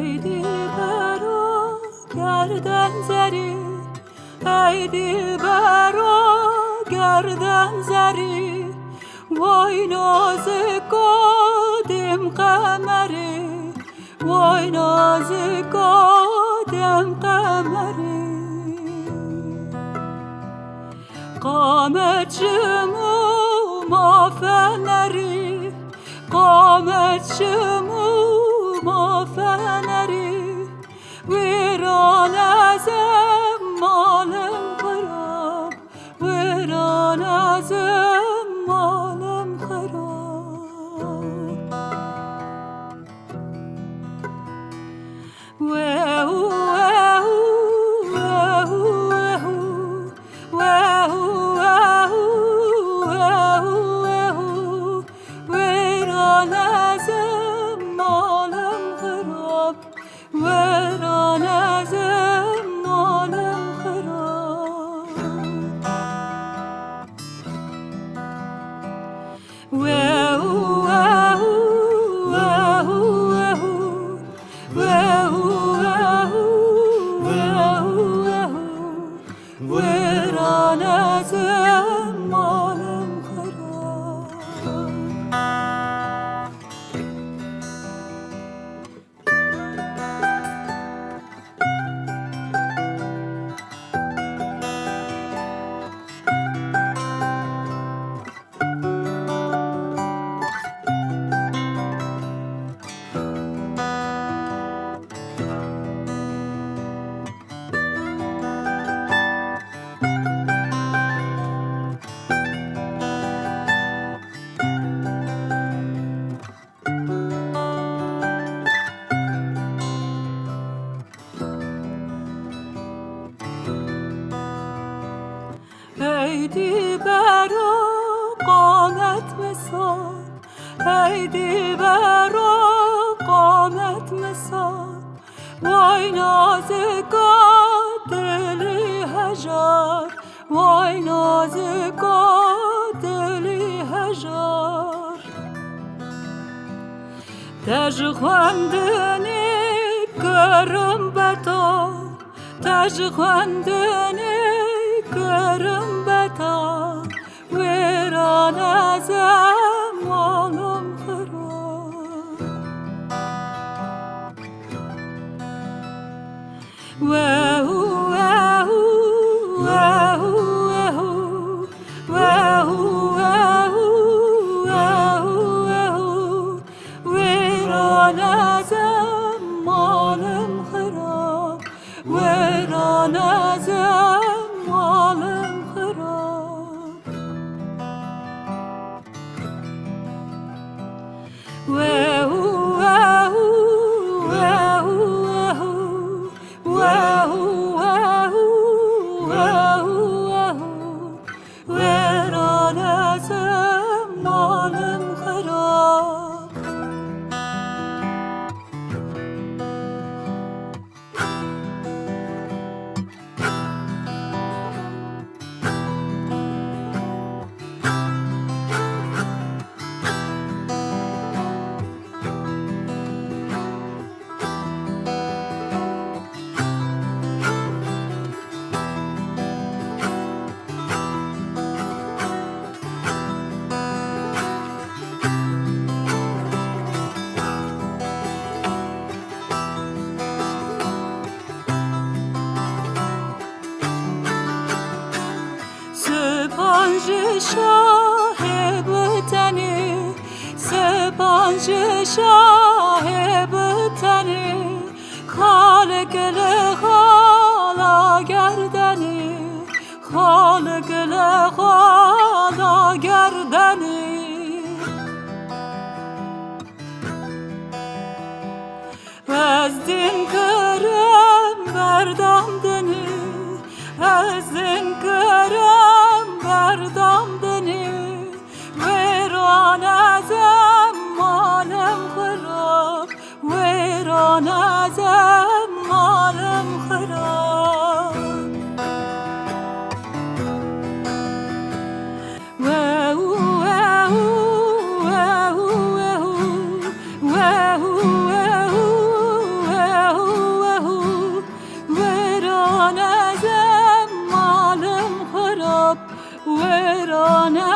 ای دلبرا گردن زری، ای دلبرا گردن زری، وای نازکادم قمری، وای نازکادم قمری. قامت شموم آفنری، قامت شموم آفنری، ویران ازم مالم خراب، ویران ازم مالم خراب. ویران ازم مالم خراب، ویران ازم مالم خراب. ویران ازم مالم خراب. ای دلبرا قامت مثال، ای دلبرا قامت مثال، وای نازکا دلی هجار، وای نازکا دلی هجار. تج خواندنی کرم بتا، تج خواندنی کرم بتا، ویران ازم مالم خراب. ویران ازم مالم خراب، ویران ازم مالم خراب. ویران ازم مالم خراب. سپنج شاه بتنی، سپنج شاه بتنی، خال گل خالا گردنی، خال گل خالا گردنی. از دین کرم بردم دنی، از دین کرم بردم دنی، ویران ازم مالم خراب، ویران ازم مالم خراب. جانم